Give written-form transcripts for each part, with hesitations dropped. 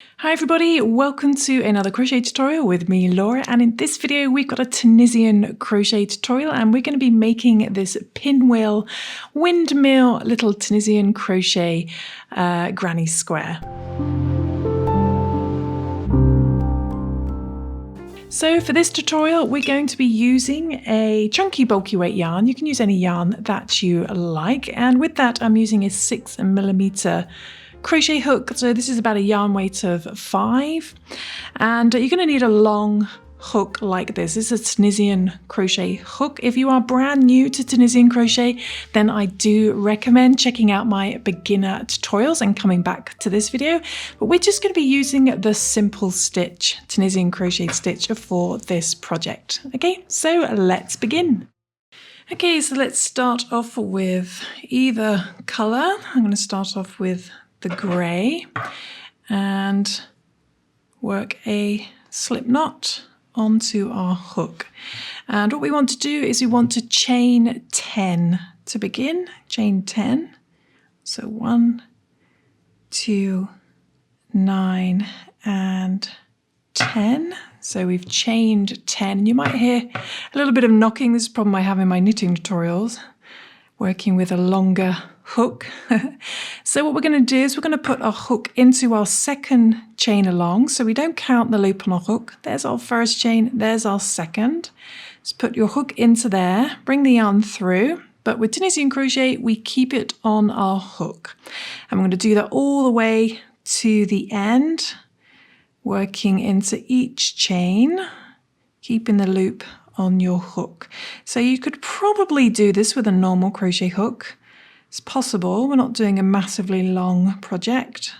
Hi everybody, welcome to another crochet tutorial with me, Laura, and in this video we've got a Tunisian crochet tutorial and we're going to be making this pinwheel windmill little Tunisian crochet granny square. So for this tutorial we're going to be using a chunky bulky weight yarn. You can use any yarn that you like, and with that I'm using a 6mm crochet hook. So this is about a yarn weight of 5, and you're going to need a long hook like this. This is a Tunisian crochet hook. If you are brand new to Tunisian crochet, then I do recommend checking out my beginner tutorials and coming back to this video. But we're just going to be using the simple stitch Tunisian crochet stitch for this project. Okay, so let's begin. Okay, so let's start off with either color. I'm going to start off with the grey and work a slip knot onto our hook. And what we want to do is we want to chain 10 to begin. Chain 10. So 1, 2, 9 and 10. So we've chained 10. You might hear a little bit of knocking. This is a problem I have in my knitting tutorials, working with a longer hook. So what we're going to do is we're going to put our hook into our second chain along, so we don't count the loop on our hook. There's our first chain, there's our second. Just put your hook into there, bring the yarn through, but with Tunisian crochet we keep it on our hook. And we're going to do that all the way to the end, working into each chain, keeping the loop on your hook. So you could probably do this with a normal crochet hook. It's possible. We're not doing a massively long project.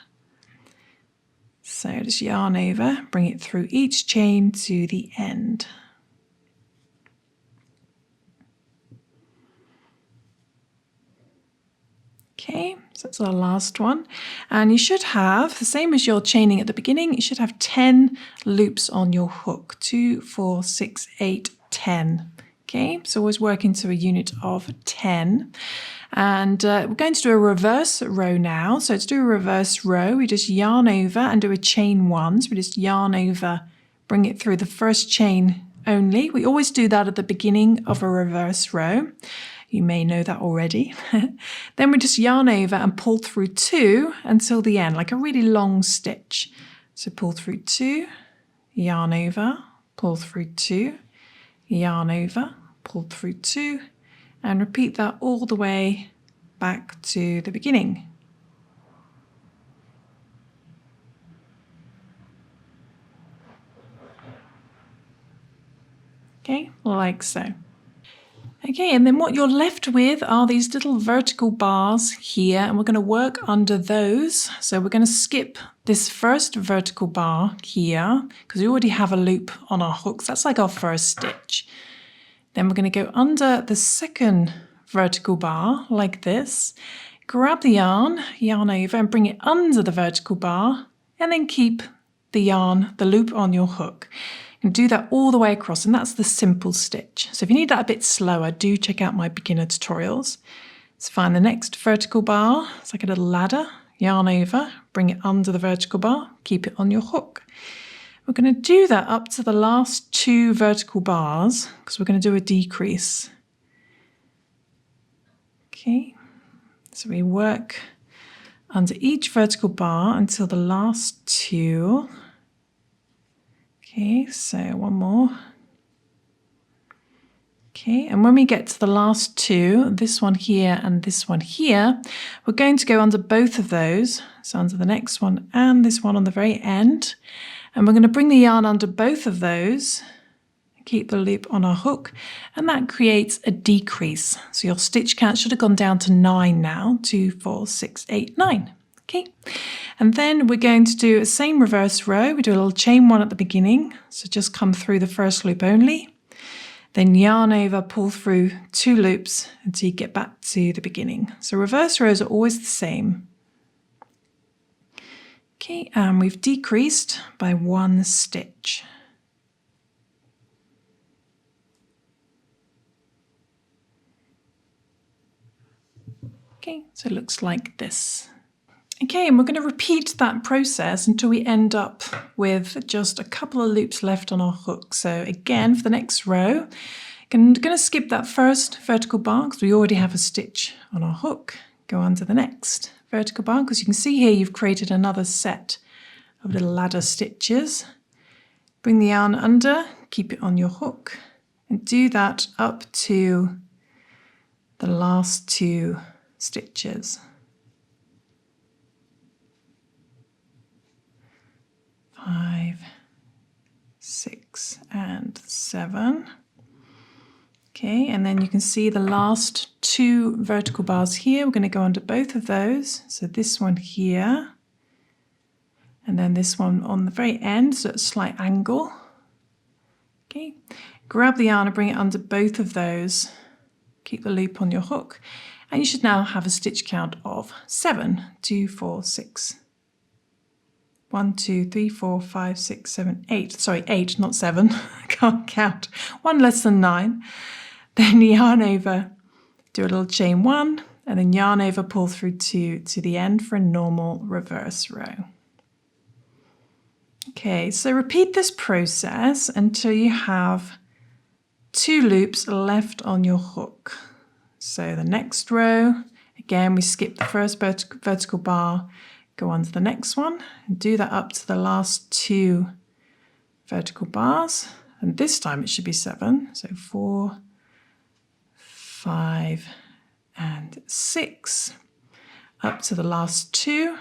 So just yarn over, bring it through each chain to the end. Okay, so that's our last one. And you should have, the same as your chaining at the beginning, you should have 10 loops on your hook. 2, 4, 6, 8, 10. Okay, so always working to a unit of 10. And we're going to do a reverse row now. So to do a reverse row, we just yarn over and do a chain 1. So we just yarn over, bring it through the first chain only. We always do that at the beginning of a reverse row. You may know that already. Then we just yarn over and pull through 2 until the end, like a really long stitch. So pull through 2, yarn over, pull through 2, yarn over, pull through 2, and repeat that all the way back to the beginning. Okay, like so. Okay, and then what you're left with are these little vertical bars here, and we're going to work under those. So we're going to skip this first vertical bar here because we already have a loop on our hooks. That's like our first stitch. Then we're going to go under the second vertical bar like this, grab the yarn, yarn over and bring it under the vertical bar, and then keep the yarn, the loop on your hook. And do that all the way across, and that's the simple stitch. So if you need that a bit slower, do check out my beginner tutorials. Let's find the next vertical bar. It's like a little ladder, yarn over, bring it under the vertical bar, keep it on your hook. We're going to do that up to the last 2 vertical bars because we're going to do a decrease. Okay, so we work under each vertical bar until the last 2. Okay, so one more. Okay, and when we get to the last 2, this one here and this one here, we're going to go under both of those. So under the next one and this one on the very end. And we're going to bring the yarn under both of those, keep the loop on our hook, and that creates a decrease. So your stitch count should have gone down to 9 now. 2, 4, 6, 8, 9. Okay, and then we're going to do a same reverse row. We do a little chain 1 at the beginning, so just come through the first loop only. Then yarn over, pull through 2 loops until you get back to the beginning. So reverse rows are always the same. Okay, and we've decreased by 1 stitch. Okay, so it looks like this. Okay, and we're going to repeat that process until we end up with just a couple of loops left on our hook. So again, for the next row, I'm going to skip that first vertical bar because we already have a stitch on our hook. Go on to the next vertical bar because you can see here you've created another set of little ladder stitches. Bring the yarn under, keep it on your hook, and do that up to the last 2 stitches. 5, 6, and 7. Okay, and then you can see the last 2 vertical bars here. We're going to go under both of those. So this one here, and then this one on the very end, so at a slight angle. Okay, grab the yarn and bring it under both of those. Keep the loop on your hook, and you should now have a stitch count of 7. 2, 4, 6. 1, 2, 3, 4, 5, 6, 7, 8. Sorry, 8, not 7. I can't count. 1 less than 9. Then yarn over, do a little chain 1, and then yarn over, pull through 2 to the end for a normal reverse row. Okay, so repeat this process until you have 2 loops left on your hook. So the next row, again, we skip the first vertical bar, go on to the next one, and do that up to the last 2 vertical bars. And this time it should be 7. So 4, 5, and 6. Up to the last 2.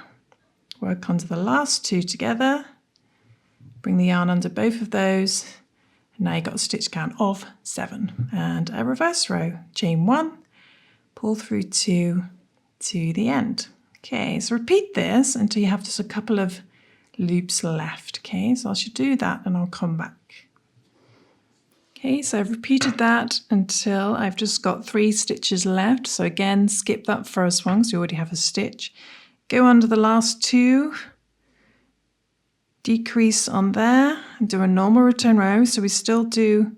Work onto the last 2 together. Bring the yarn under both of those. And now you've got a stitch count of 7. And a reverse row. Chain 1, pull through 2 to the end. Okay, so repeat this until you have just a couple of loops left. Okay, so I should do that and I'll come back. Okay, so I've repeated that until I've just got 3 stitches left. So again, skip that first one because you already have a stitch. Go under the last 2, decrease on there and do a normal return row. So we still do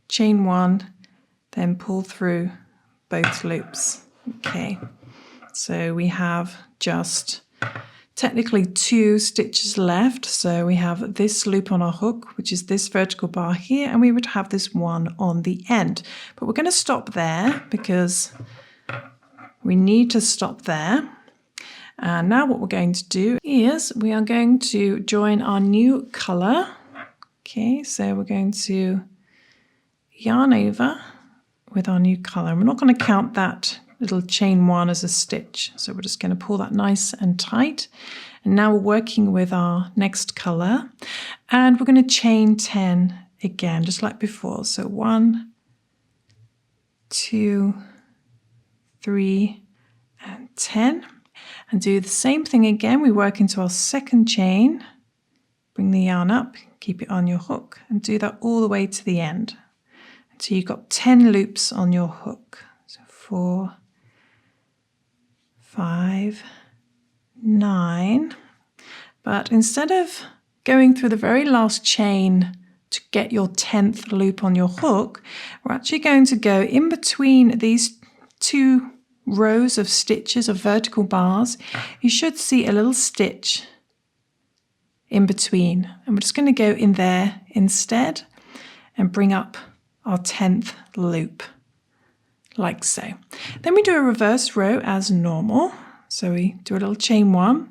chain 1, then pull through both loops. Okay, so we have just technically 2 stitches left. So we have this loop on our hook, which is this vertical bar here, and we would have this one on the end. But we're going to stop there because we need to stop there. And now what we're going to do is we are going to join our new color. Okay, so we're going to yarn over with our new color. And we're not going to count that little chain 1 as a stitch. So we're just going to pull that nice and tight. And now we're working with our next color. And we're going to chain 10 again, just like before. So 1, 2, 3, and 10. And do the same thing again. We work into our second chain, bring the yarn up, keep it on your hook, and do that all the way to the end until you've got 10 loops on your hook. So 4, 5, 9. But instead of going through the very last chain to get your 10th loop on your hook, we're actually going to go in between these 2 rows of stitches of vertical bars. You should see a little stitch in between, and we're just going to go in there instead and bring up our 10th loop like so. Then we do a reverse row as normal. So we do a little chain 1,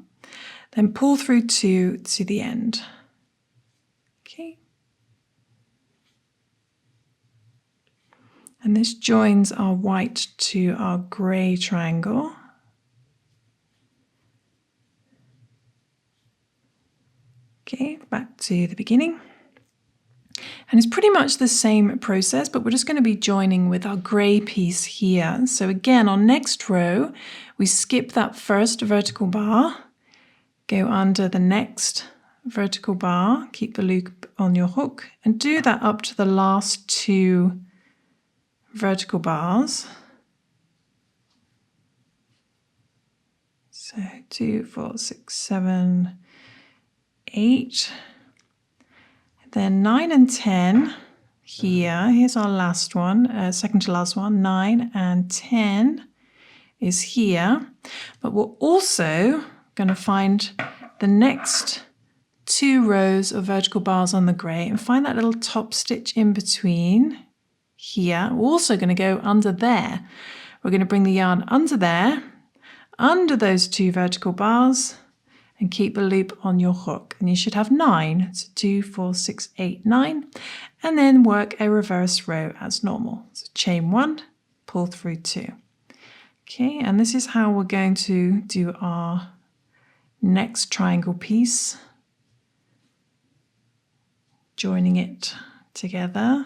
then pull through 2 to the end. Okay. And this joins our white to our grey triangle. Okay, back to the beginning. And it's pretty much the same process, but we're just going to be joining with our grey piece here. So again, on next row, we skip that first vertical bar, go under the next vertical bar, keep the loop on your hook, and do that up to the last 2 vertical bars. So 2, 4, 6, 7, 8. Then 9 and 10 here. Here's our last one, second to last one. 9 and 10 is here. But we're also going to find the next 2 rows of vertical bars on the grey and find that little top stitch in between here. We're also going to go under there. We're going to bring the yarn under there, under those 2 vertical bars, and keep the loop on your hook. And you should have 9. So 2, 4, 6, 8, 9. And then work a reverse row as normal. So chain 1, pull through 2. Okay, and this is how we're going to do our next triangle piece. Joining it together.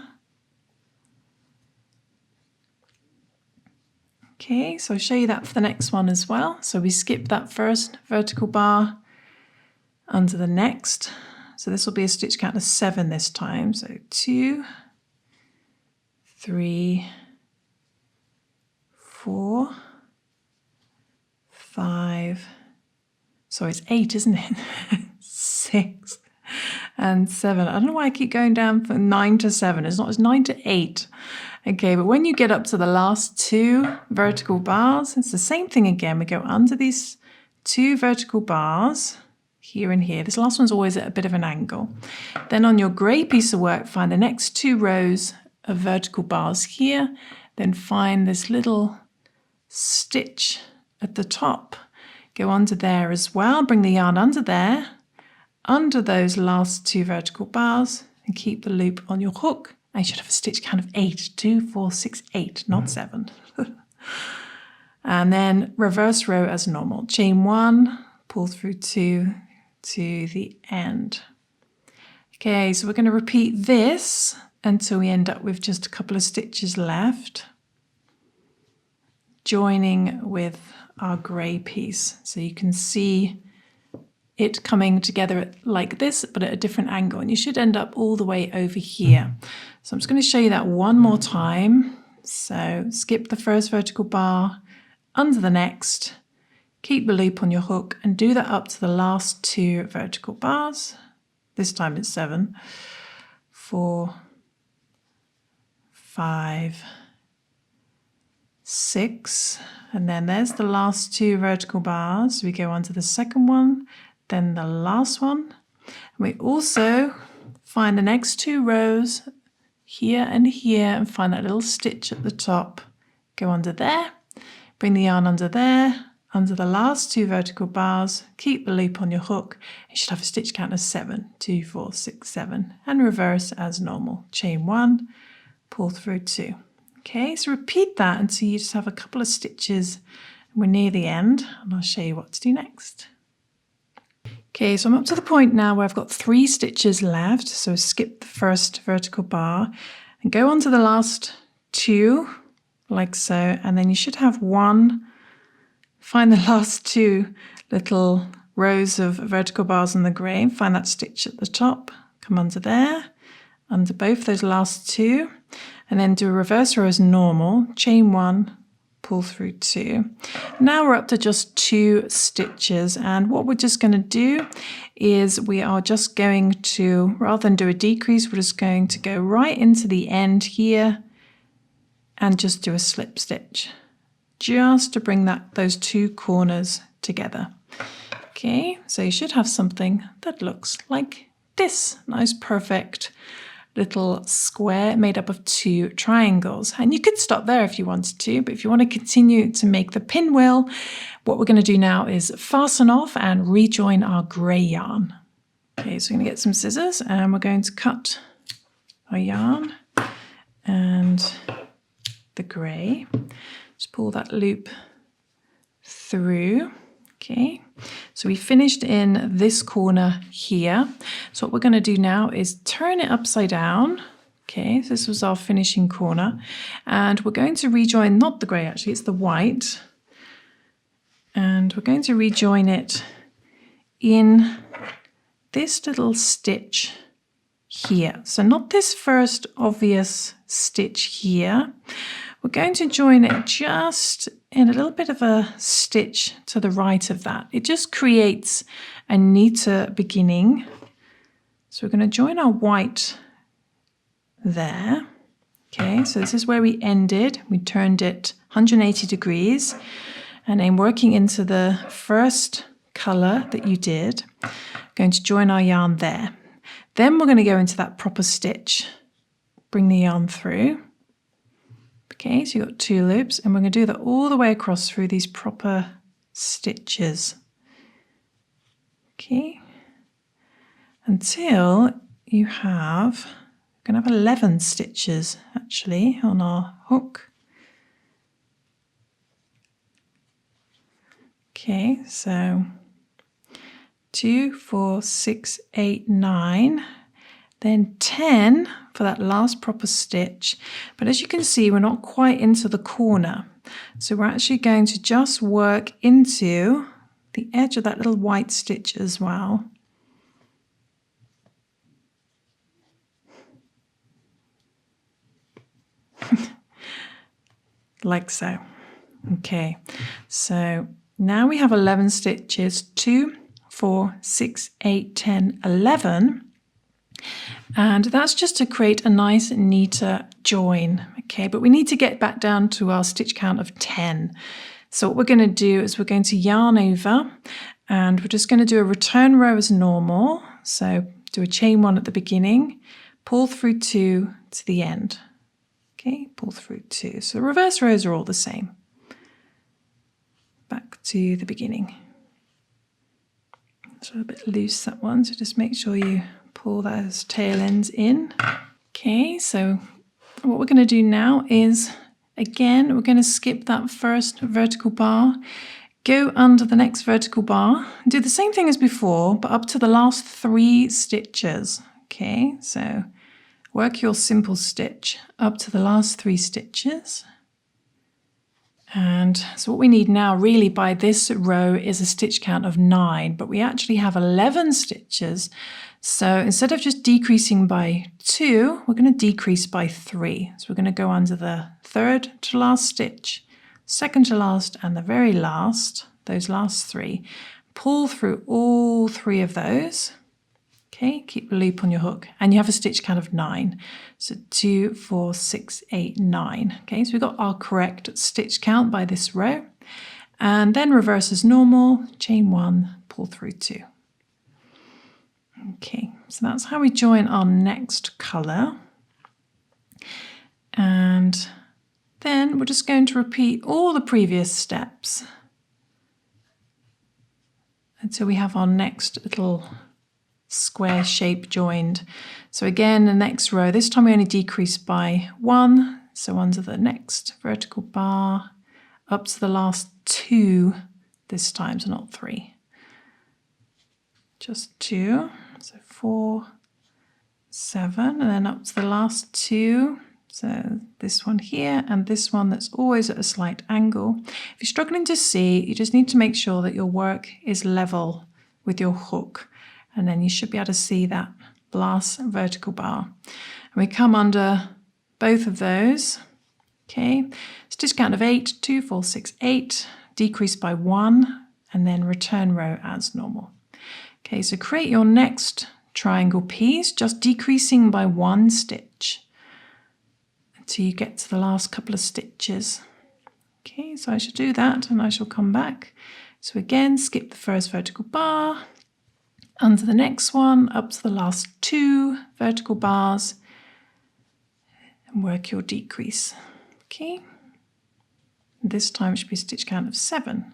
Okay, so I'll show you that for the next one as well. So we skip that first vertical bar under the next. So this will be a stitch count of 7 this time. So 2, 3, 4, 5, sorry, it's 8, isn't it? 6 and 7. I don't know why I keep going down from 9 to 7. It's not, it's 9 to 8. Okay, but when you get up to the last 2 vertical bars, it's the same thing again. We go under these 2 vertical bars, here and here. This last one's always at a bit of an angle. Then on your grey piece of work, find the next 2 rows of vertical bars here. Then find this little stitch at the top. Go under there as well. Bring the yarn under there, under those last 2 vertical bars, and keep the loop on your hook. I should have a stitch count of 8. 2, 4, 6, 8, not 7. And then reverse row as normal. Chain 1, pull through 2 to the end. Okay, so we're going to repeat this until we end up with just a couple of stitches left, joining with our grey piece. So you can see it coming together like this, but at a different angle, and you should end up all the way over here. So I'm just going to show you that one more time. So skip the first vertical bar, under the next, keep the loop on your hook, and do that up to the last 2 vertical bars. This time it's 7, 4, 5, 6, and then there's the last 2 vertical bars. We go on to the second one, then the last one. And we also find the next 2 rows here and here and find that little stitch at the top. Go under there, bring the yarn under there, under the last 2 vertical bars, keep the loop on your hook. You should have a stitch count of 7, 2, 4, 6, 7, and reverse as normal. Chain 1, pull through 2. Okay, so repeat that until you just have a couple of stitches and we're near the end, and I'll show you what to do next. Okay, so I'm up to the point now where I've got 3 stitches left, so skip the first vertical bar and go on to the last 2, like so, and then you should have 1. Find the last 2 little rows of vertical bars in the grey, find that stitch at the top, come under there, under both those last 2, and then do a reverse row as normal, chain 1, pull through 2. Now we're up to just 2 stitches, and what we're just going to do is we are just going to, rather than do a decrease, we're just going to go right into the end here and just do a slip stitch, just to bring those 2 corners together. Okay, so you should have something that looks like this. Nice, perfect little square made up of 2 triangles. And you could stop there if you wanted to, but if you want to continue to make the pinwheel, what we're going to do now is fasten off and rejoin our grey yarn. Okay, so we're going to get some scissors and we're going to cut our yarn and the grey. Just pull that loop through. Okay, so we finished in this corner here. So what we're going to do now is turn it upside down. Okay, so this was our finishing corner, and we're going to rejoin, not the grey actually, it's the white, and we're going to rejoin it in this little stitch here. So not this first obvious stitch here. We're going to join it just in a little bit of a stitch to the right of that. It just creates a neater beginning. So we're going to join our white there. Okay, so this is where we ended. We turned it 180 degrees, and then working into the first colour that you did. Going to join our yarn there. Then we're going to go into that proper stitch. Bring the yarn through. Okay, so you've got 2 loops, and we're going to do that all the way across through these proper stitches. Okay, until you have, we're going to have 11 stitches actually on our hook. Okay, so 2, 4, 6, 8, 9, then 10 for that last proper stitch. But as you can see, we're not quite into the corner. So we're actually going to just work into the edge of that little white stitch as well. Like so. Okay, so now we have 11 stitches, 2, 4, 6, 8, 10, 11. And that's just to create a nice, neater join. Okay, but we need to get back down to our stitch count of 10. So what we're going to do is we're going to yarn over, and we're just going to do a return row as normal. So do a chain 1 at the beginning, pull through 2 to the end. Okay, pull through 2. So the reverse rows are all the same. Back to the beginning. It's a little bit loose, that one, so just make sure you pull those tail ends in. Okay, so what we're going to do now is, again, we're going to skip that first vertical bar, go under the next vertical bar, do the same thing as before, but up to the last 3 stitches. Okay, so work your simple stitch up to the last 3 stitches. And so what we need now really by this row is a stitch count of 9, but we actually have 11 stitches. So instead of just decreasing by 2, we're going to decrease by 3. So we're going to go under the 3rd to last stitch, 2nd to last, and the very last, those last 3. Pull through all 3 of those. Okay, keep the loop on your hook, and you have a stitch count of 9. So 2, 4, 6, 8, 9. Okay, so we've got our correct stitch count by this row. And then reverse as normal, chain 1, pull through 2. Okay, so that's how we join our next colour. And then we're just going to repeat all the previous steps until we have our next little square shape joined. So again, the next row, this time we only decrease by 1. So under the next vertical bar, up to the last 2 this time, so not 3. Just 2. So 4, 7, and then up to the last 2. So this one here and this one that's always at a slight angle. If you're struggling to see, you just need to make sure that your work is level with your hook. And then you should be able to see that last vertical bar. And we come under both of those. Okay, stitch count of 8, 2, 4, 6, 8, decrease by 1, and then return row as normal. Okay, so create your next triangle piece, just decreasing by 1 stitch until you get to the last couple of stitches. Okay, so I shall do that and I shall come back. So again, skip the first vertical bar, under the next one, up to the last 2 vertical bars, and work your decrease. Okay, this time it should be a stitch count of 7.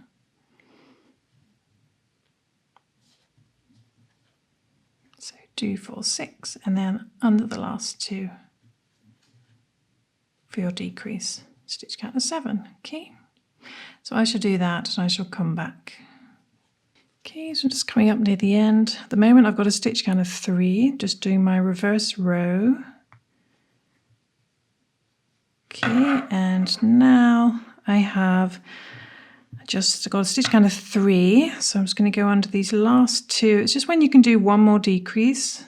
So 2, 4, 6, and then under the last 2 for your decrease, stitch count of 7. Okay, so I shall do that and I shall come back. Okay, so I'm just coming up near the end. At the moment I've got a stitch count of 3, just doing my reverse row. Okay, and now I have just got a stitch count of 3, so I'm just going to go under these last 2. It's just when you can do one more decrease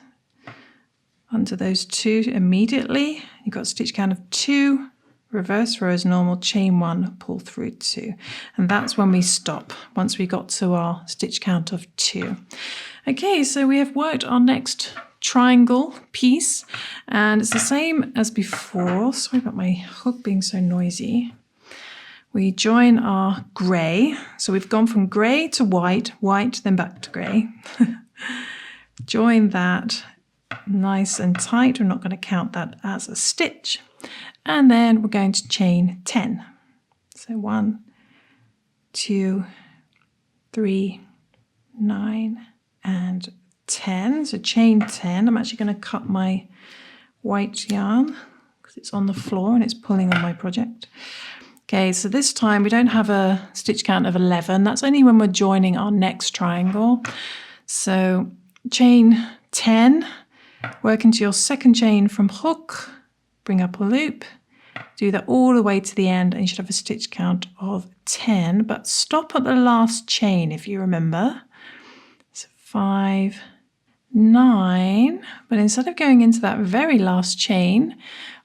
under those 2 immediately. You've got a stitch count of 2, reverse row as normal, chain 1, pull through 2. And that's when we stop, once we got to our stitch count of 2. Okay, so we have worked our next triangle piece, and it's the same as before. Sorry about my hook being so noisy. we join our grey. So we've gone from grey to white, white, then back to grey. Join that nice and tight. We're not going to count that as a stitch. And then we're going to chain 10. So 1, 2, 3, 9, and 10. So chain 10. I'm actually going to cut my white yarn because it's on the floor and it's pulling on my project. Okay, so this time we don't have a stitch count of 11. That's only when we're joining our next triangle. So chain 10, work into your second chain from hook, bring up a loop, do that all the way to the end, and you should have a stitch count of 10, but stop at the last chain if you remember. So 5, 9, but instead of going into that very last chain,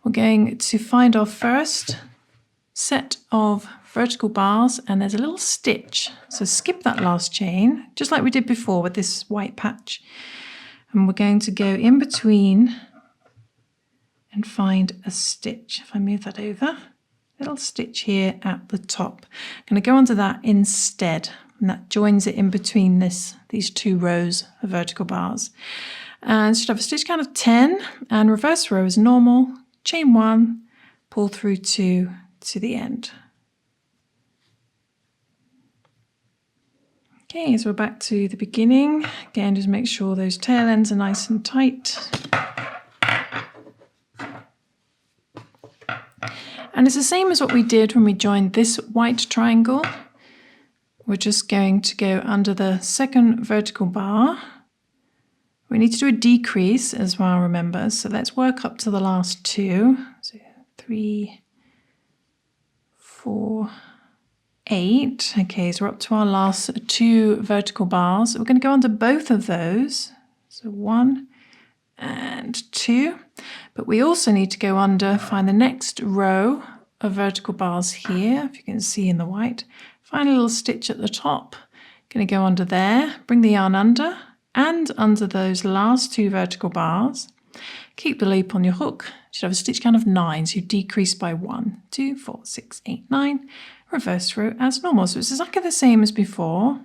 we're going to find our first set of vertical bars, and there's a little stitch. So skip that last chain, just like we did before with this white patch. And we're going to go in between and find a stitch. If I move that over, little stitch here at the top. I'm going to go onto that instead, and that joins it in between these two rows of vertical bars. And should have a stitch count of 10, and reverse row as normal, chain 1, pull through 2 to the end. Okay, so we're back to the beginning. Again, just make sure those tail ends are nice and tight. And it's the same as what we did when we joined this white triangle. We're just going to go under the second vertical bar. We need to do a decrease as well, remember. So let's work up to the last 2. So 3, 4, 8. Okay, so we're up to our last 2 vertical bars. We're going to go under both of those. So 1 and 2. But we also need to go under, find the next row of vertical bars here, if you can see in the white. Find a little stitch at the top. Going to go under there, bring the yarn under and under those last 2 vertical bars. Keep the loop on your hook. You should have a stitch count of 9, so you decrease by 1, 2, 4, 6, 8, 9. Reverse row as normal. So it's exactly the same as before.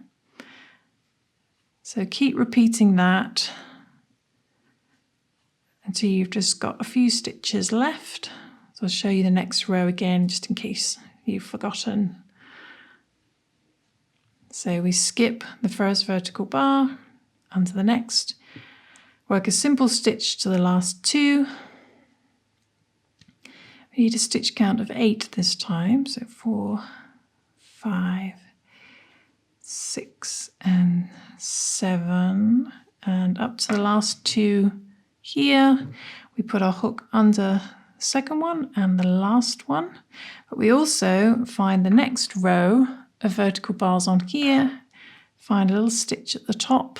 So keep repeating that until you've just got a few stitches left. So I'll show you the next row again, just in case you've forgotten. So we skip the first vertical bar, onto the next, work a simple stitch to the last 2. We need a stitch count of 8 this time, so 4, 5, 6, and 7, and up to the last 2 here. We put our hook under the second one and the last one, but we also find the next row of vertical bars on here, find a little stitch at the top,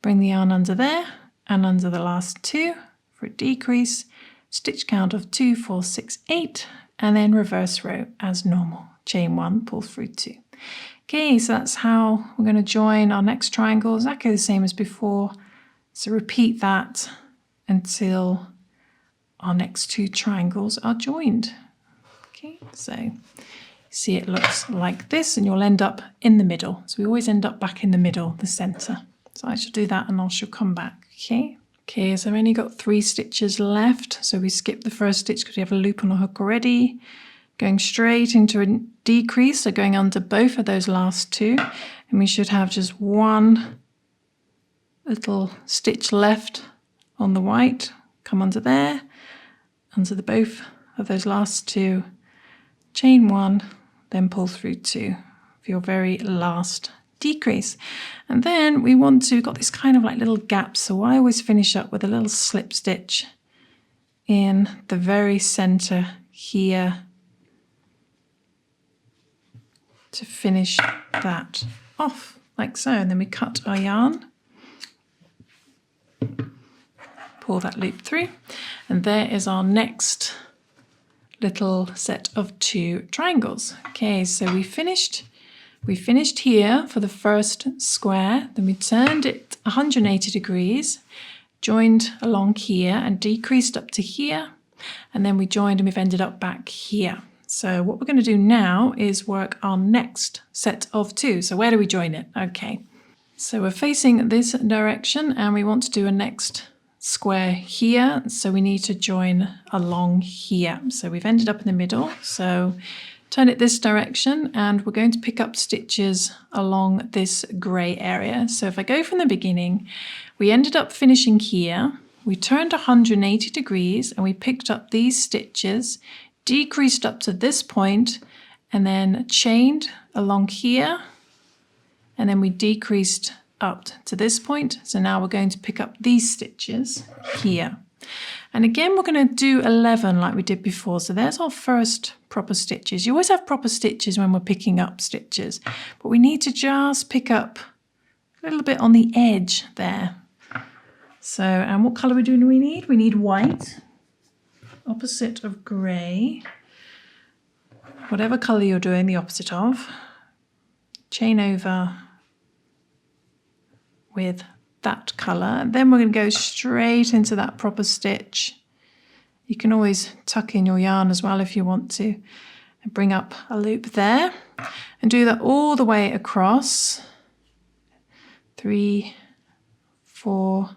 bring the yarn under there and under the last 2 for a decrease, stitch count of 2, 4, 6, 8, and then reverse row as normal, chain 1, pull through 2. Okay, so that's how we're going to join our next triangle, exactly the same as before. So repeat that until our next 2 triangles are joined. Okay, so see it looks like this, and you'll end up in the middle. So we always end up back in the middle, the center. So I shall do that and I shall come back, okay? Okay, so I've only got 3 stitches left. So we skip the first stitch because we have a loop on the hook already. Going straight into a decrease, so going under both of those last 2. And we should have just 1 little stitch left on the white. Come under there, under both of those last 2. Chain 1, then pull through 2 for your very last decrease. And then we want to, got this kind of like little gap, so I always finish up with a little slip stitch in the very center here to finish that off like so. And then we cut our yarn, pull that loop through, and there is our next little set of 2 triangles. Okay, so we finished here for the first square, then we turned it 180 degrees, joined along here and decreased up to here, and then we joined and we've ended up back here. So what we're going to do now is work our next set of 2. So where do we join it? Okay, so we're facing this direction and we want to do a next square here. So we need to join along here. So we've ended up in the middle. So turn it this direction and we're going to pick up stitches along this grey area. So if I go from the beginning, we ended up finishing here. We turned 180 degrees and we picked up these stitches, decreased up to this point, and then chained along here. And then we decreased up to this point. So now we're going to pick up these stitches here. And again, we're going to do 11 like we did before. So there's our first proper stitches. You always have proper stitches when we're picking up stitches, but we need to just pick up a little bit on the edge there. So, and what colour do we need? We need white, opposite of grey, whatever colour you're doing the opposite of. Chain over with that colour. Then we're going to go straight into that proper stitch. You can always tuck in your yarn as well if you want to, and bring up a loop there and do that all the way across. 3, 4,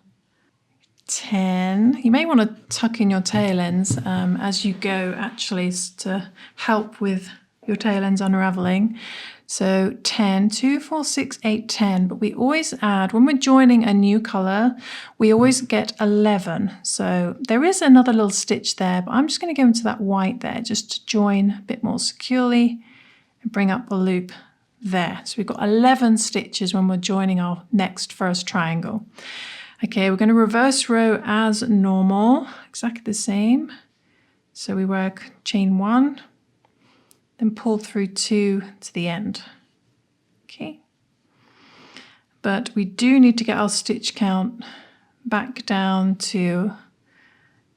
10. You may want to tuck in your tail ends as you go, actually, to help with your tail ends unraveling. So 10, 2, 4, 6, 8, 10. But we always add, when we're joining a new colour, we always get 11. So there is another little stitch there, but I'm just going to go into that white there just to join a bit more securely and bring up a loop there. So we've got 11 stitches when we're joining our next first triangle. Okay, we're going to reverse row as normal, exactly the same. So we work chain 1, then pull through 2 to the end. Okay. But we do need to get our stitch count back down to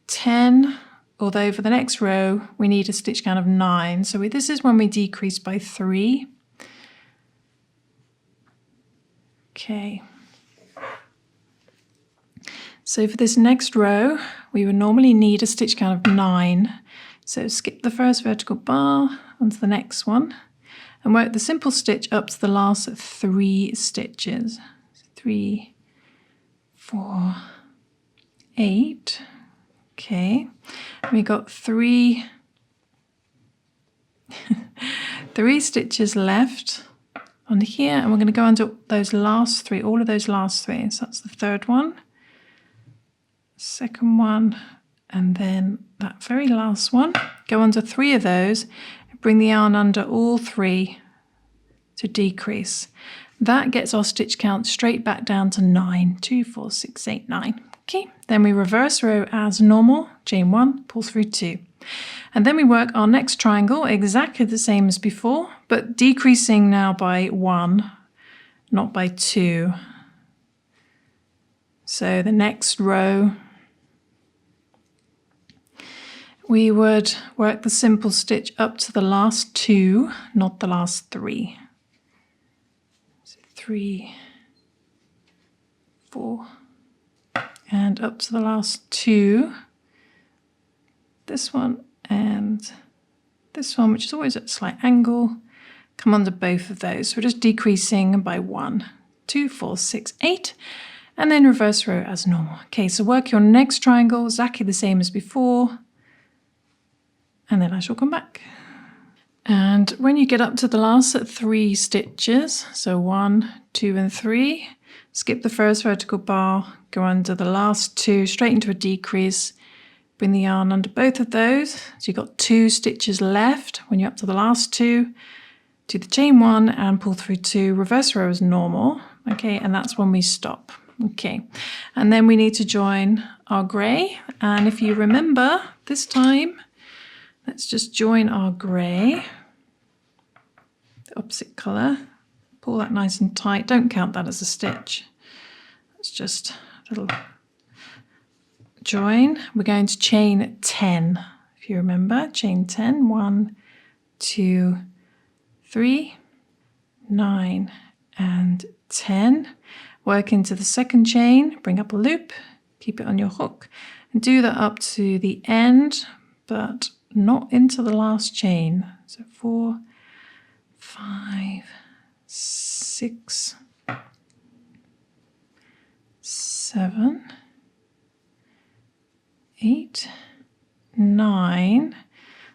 10, although for the next row we need a stitch count of 9. So this is when we decrease by 3. Okay. So for this next row, we would normally need a stitch count of 9. So skip the first vertical bar onto the next one and work the simple stitch up to the last 3 stitches. 3, 4, 8. Okay, and we got 3 stitches left on here, and we're going to go under those last 3, all of those last 3. So that's the third one, second one, and then that very last one. Go under 3 of those and bring the yarn under all 3 to decrease. That gets our stitch count straight back down to 9. 2, 4, 6, 8, 9. Okay, then we reverse row as normal, chain 1, pull through 2. And then we work our next triangle exactly the same as before, but decreasing now by 1, not by 2. So the next row, we would work the simple stitch up to the last 2, not the last 3. So 3, 4, and up to the last 2. This one and this one, which is always at a slight angle, come under both of those. So we're just decreasing by 1, 2, 4, 6, 8, and then reverse row as normal. Okay, so work your next triangle exactly the same as before, and then I shall come back. And when you get up to the last 3 stitches, so 1, 2, and 3, skip the first vertical bar, go under the last 2, straight into a decrease, bring the yarn under both of those. So you've got 2 stitches left. When you're up to the last 2, do the chain 1 and pull through 2, reverse row as normal. Okay, and that's when we stop. Okay, and then we need to join our grey. And if you remember this time, let's just join our grey, the opposite colour. Pull that nice and tight. Don't count that as a stitch. It's just a little join. We're going to chain 10. If you remember, chain 10. 1, 2, 3, 9, and 10. Work into the second chain, bring up a loop, keep it on your hook, and do that up to the end, but not into the last chain. So 4, 5, 6, 7, 8, 9.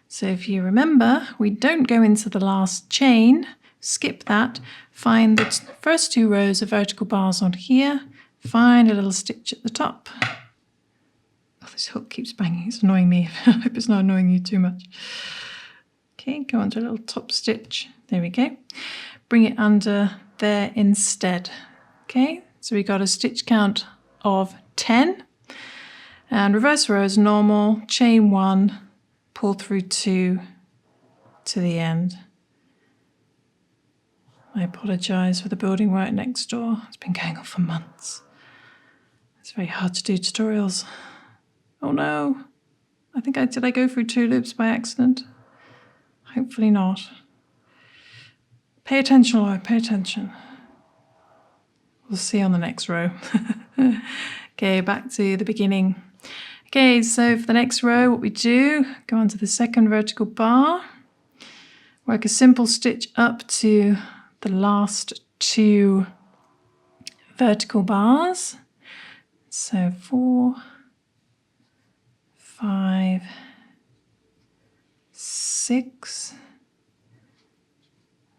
So if you remember, we don't go into the last chain, skip that, find the first 2 rows of vertical bars on here, find a little stitch at the top. Oh, this hook keeps banging, it's annoying me. I hope it's not annoying you too much. Okay, go onto a little top stitch, there we go. Bring it under there instead. Okay, so we got a stitch count of 10, and reverse row as normal, chain 1, pull through 2 to the end. I apologise for the building work next door. It's been going on for months. It's very hard to do tutorials. Oh no, did I go through 2 loops by accident? Hopefully not. Pay attention, Laura, pay attention. We'll see on the next row. Okay, back to the beginning. Okay, so for the next row, what we do, go onto the second vertical bar, work a simple stitch up to the last 2 vertical bars. So 4, 5, 6,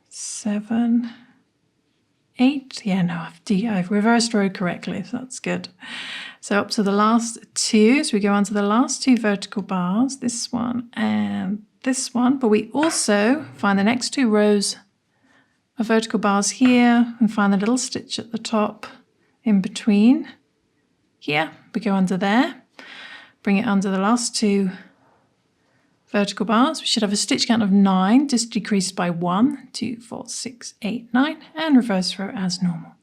7, 8. Yeah, no, I've reversed row correctly, so that's good. So up to the last 2, so we go on to the last 2 vertical bars, this one and this one, but we also find the next 2 rows of vertical bars here and find the little stitch at the top in between. Here, we go under there, bring it under the last 2 vertical bars. We should have a stitch count of 9, just decreased by 1, 2, 4, 6, 8, 9, and reverse row as normal.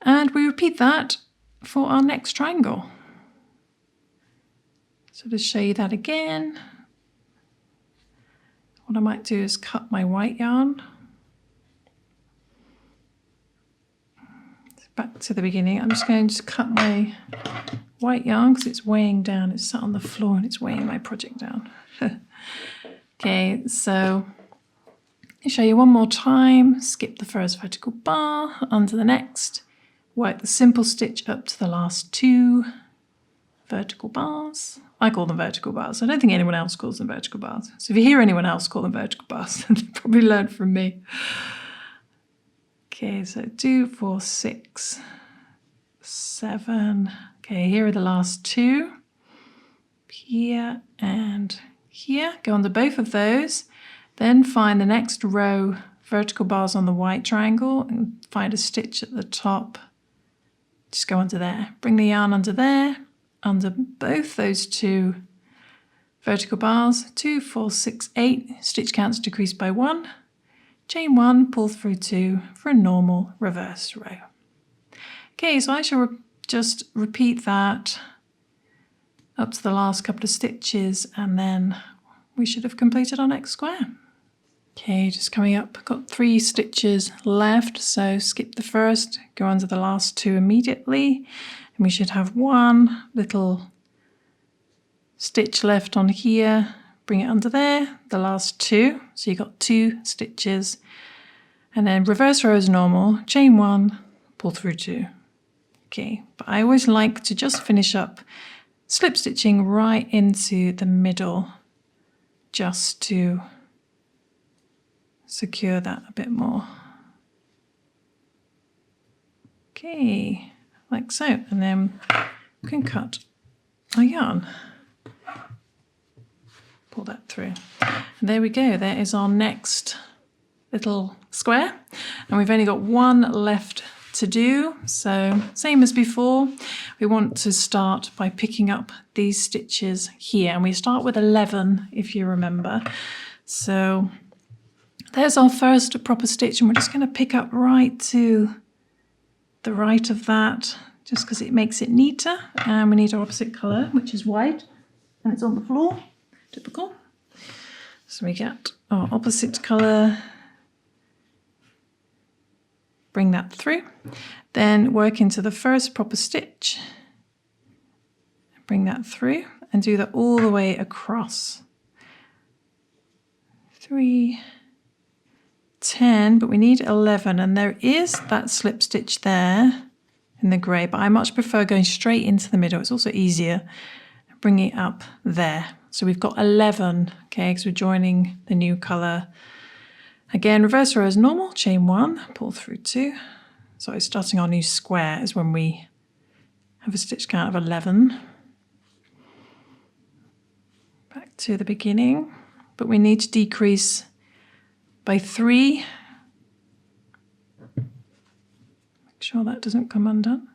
And we repeat that for our next triangle. So to show you that again, what I might do is cut my white yarn. Back to the beginning. I'm just going to cut my white yarn because it's weighing down. It's sat on the floor and it's weighing my project down. Okay, so I'll show you one more time. Skip the first vertical bar, onto the next. Work the simple stitch up to the last 2 vertical bars. I call them vertical bars. I don't think anyone else calls them vertical bars. So if you hear anyone else call them vertical bars, they probably learned from me. Okay, so 2, 4, 6, 7. Okay, here are the last 2. Here and here. Go onto both of those. Then find the next row vertical bars on the white triangle and find a stitch at the top. Just go under there. Bring the yarn under there, under both those 2 vertical bars. 2, 4, 6, 8. Stitch counts decreased by 1. Chain 1, pull through 2 for a normal reverse row. Okay, so I shall just repeat that up to the last couple of stitches and then we should have completed our next square. Okay, just coming up, got 3 stitches left, so skip the first, go on to the last 2 immediately, and we should have 1 little stitch left on here. Bring it under there, the last 2, so you've got 2 stitches, and then reverse row as normal, chain 1, pull through 2. Okay, but I always like to just finish up slip stitching right into the middle just to secure that a bit more. Okay, like so, and then we can cut our yarn. Pull that through. And there we go, there is our next little square. And we've only got 1 left to do. So same as before, we want to start by picking up these stitches here. And we start with 11, if you remember. So there's our first proper stitch, and we're just going to pick up right to the right of that, just because it makes it neater. And we need our opposite colour, which is white, and it's on the floor. Typical. So we get our opposite colour, bring that through, then work into the first proper stitch, bring that through, and do that all the way across. 3, 10, but we need 11, and there is that slip stitch there in the grey, but I much prefer going straight into the middle. It's also easier bringing it up there. So we've got 11, okay, because we're joining the new colour. Again, reverse row as normal, chain 1, pull through 2. So starting our new square is when we have a stitch count of 11. Back to the beginning, but we need to decrease by 3. Make sure that doesn't come undone.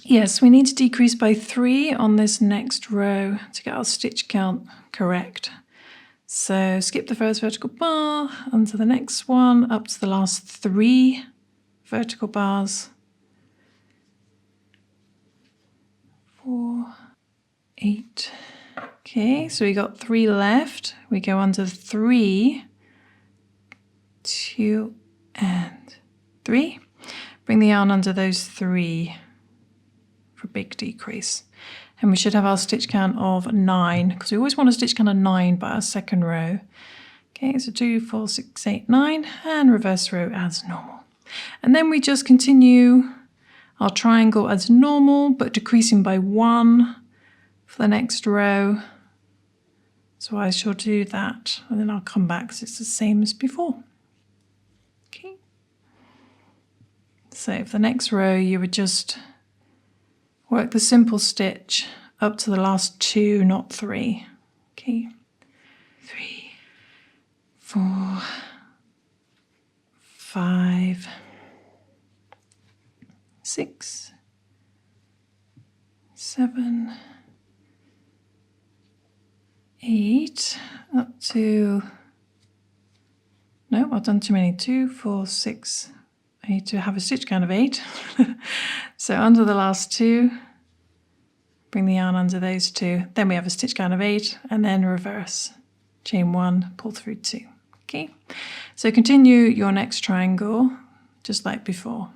Yes, we need to decrease by 3 on this next row to get our stitch count correct. So skip the first vertical bar, onto the next one, up to the last 3 vertical bars. 4, 8. Okay, so we got 3 left. We go under 3, 2, and 3. Bring the yarn under those 3 for a big decrease. And we should have our stitch count of 9, because we always want a stitch count of 9 by our second row. Okay, so 2, 4, 6, 8, 9, and reverse row as normal. And then we just continue our triangle as normal, but decreasing by 1 for the next row. So I shall do that, and then I'll come back because it's the same as before. Okay. So for the next row, you would just work the simple stitch up to the last 2, not 3. Okay. 3, 4, 5, 6, 7, 8, up to, no, I've done too many, 2, 4, 6, I need to have a stitch count of 8. So under the last 2, bring the yarn under those 2, then we have a stitch count of 8, and then reverse, chain 1, pull through 2. Okay, so continue your next triangle just like before.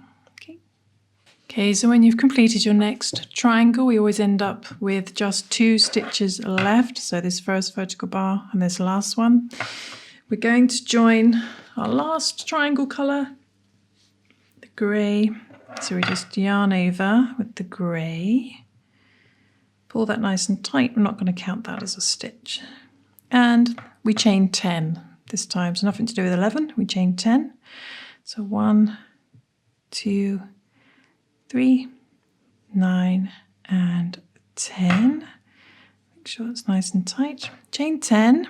Okay, so when you've completed your next triangle, we always end up with just 2 stitches left. So this first vertical bar and this last one. We're going to join our last triangle colour, the grey. So we just yarn over with the grey. Pull that nice and tight. I'm not going to count that as a stitch. And we chain 10 this time. So nothing to do with 11. We chain 10. So 1, 2, 3, 9, and 10. Make sure it's nice and tight. Chain 10.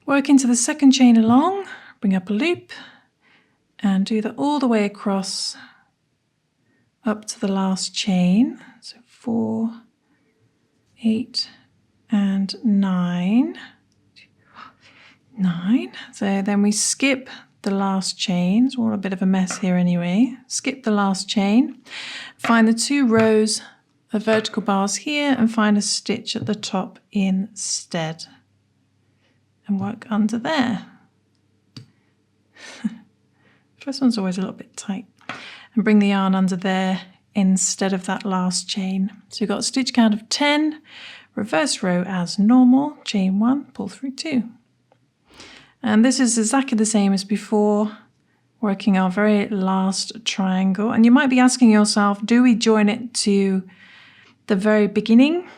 Work into the second chain along, bring up a loop, and do that all the way across up to the last chain. So 4, 8, and 9. 9. So then we skip the last chain. It's all a bit of a mess here anyway. Skip the last chain. Find the 2 rows of vertical bars here and find a stitch at the top instead. And work under there. First one's always a little bit tight. And bring the yarn under there instead of that last chain. So you've got a stitch count of 10, reverse row as normal, chain 1, pull through 2. And this is exactly the same as before, working our very last triangle. And you might be asking yourself, do we join it to the very beginning?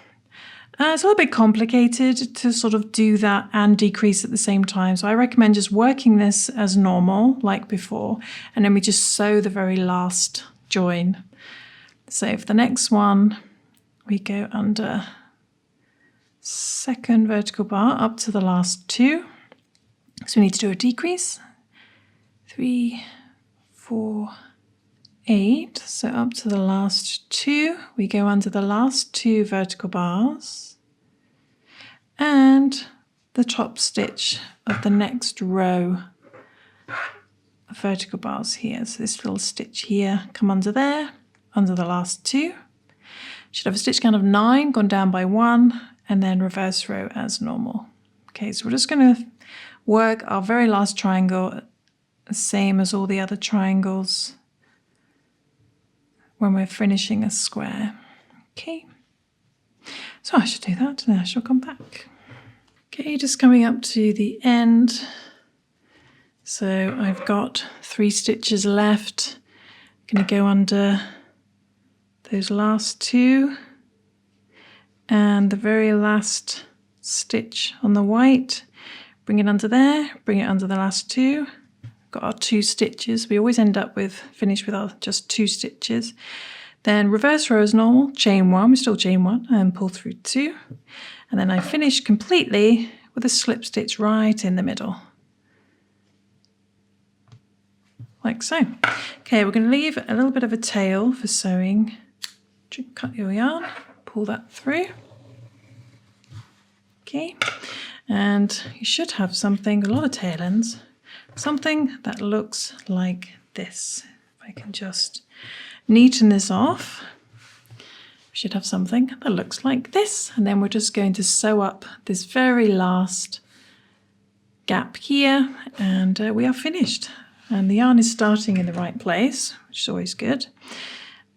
It's a little bit complicated to sort of do that and decrease at the same time. So I recommend just working this as normal, like before, and then we just sew the very last join. So for the next one, we go under second vertical bar up to the last 2. So we need to do a decrease. 3, 4, 8. So up to the last 2. We go under the last 2 vertical bars. And the top stitch of the next row of vertical bars here. So this little stitch here, come under there, under the last 2. Should have a stitch count of 9, gone down by 1, and then reverse row as normal. Okay, so we're just going to work our very last triangle, same as all the other triangles when we're finishing a square. Okay, so I should do that and then I shall come back. Okay, just coming up to the end. So I've got 3 stitches left. I'm going to go under those last 2 and the very last stitch on the white. Bring it under there, bring it under the last 2. Got our 2 stitches. We always end up with finish with our just 2 stitches. Then reverse row as normal, chain 1, we still chain 1 and pull through 2. And then I finish completely with a slip stitch right in the middle. Like so. Okay, we're going to leave a little bit of a tail for sewing. Cut your yarn, pull that through. Okay, and you should have something, a lot of tail ends, something that looks like this. If I can just neaten this off, we should have something that looks like this. And then we're just going to sew up this very last gap here, and we are finished. And the yarn is starting in the right place, which is always good.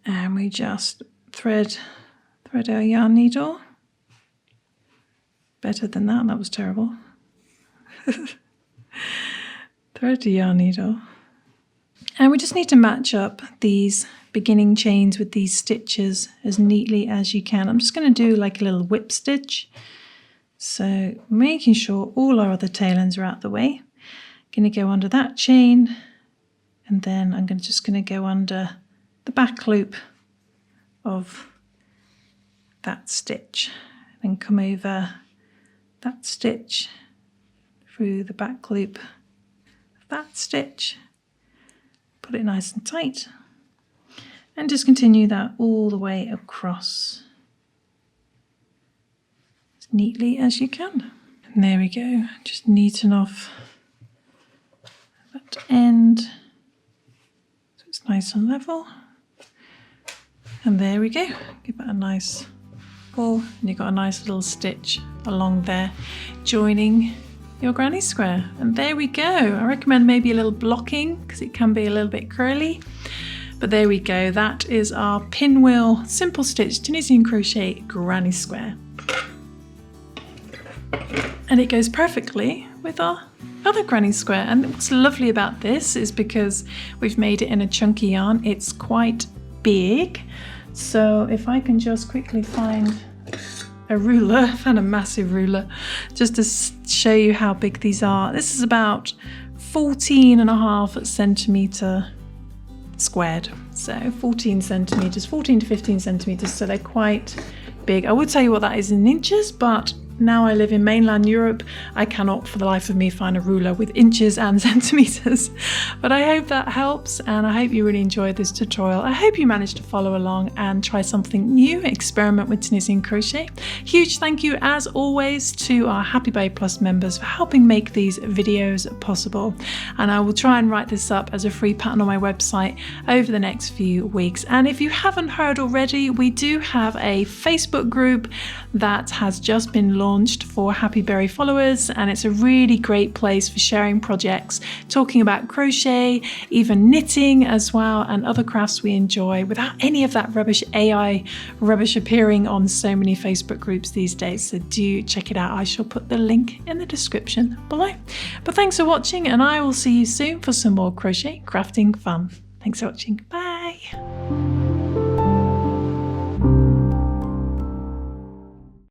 And we just thread our yarn needle. Better than that, that was terrible. Thread the yarn needle. And we just need to match up these beginning chains with these stitches as neatly as you can. I'm just going to do like a little whip stitch. So making sure all our other tail ends are out the way. Going to go under that chain, and then I'm just going to go under the back loop of that stitch, then come over that stitch through the back loop of that stitch, put it nice and tight, and just continue that all the way across as neatly as you can. And there we go, just neaten off that end so it's nice and level. And there we go, give that a nice pull, and you've got a nice little stitch along there joining your granny square. And there we go. I recommend maybe a little blocking because it can be a little bit curly, but there we go. That is our pinwheel simple stitch Tunisian crochet granny square, and it goes perfectly with our other granny square. And what's lovely about this is because we've made it in a chunky yarn, it's quite big. So if I can just quickly find a ruler, I found a massive ruler just to show you how big these are. This is about 14.5 centimetre squared. So 14 centimetres, 14 to 15 centimetres, so they're quite big. I would tell you what that is in inches, but now I live in mainland Europe, I cannot for the life of me find a ruler with inches and centimetres. But I hope that helps, and I hope you really enjoyed this tutorial. I hope you managed to follow along and try something new, experiment with Tunisian crochet. Huge thank you as always to our Happy Bay Plus members for helping make these videos possible. And I will try and write this up as a free pattern on my website over the next few weeks. And if you haven't heard already, we do have a Facebook group that has just been launched for Happy Berry followers, and it's a really great place for sharing projects, talking about crochet, even knitting as well, and other crafts we enjoy without any of that rubbish AI rubbish appearing on so many Facebook groups these days. So do check it out. I shall put the link in the description below. But thanks for watching, and I will see you soon for some more crochet crafting fun. Thanks for watching. Bye.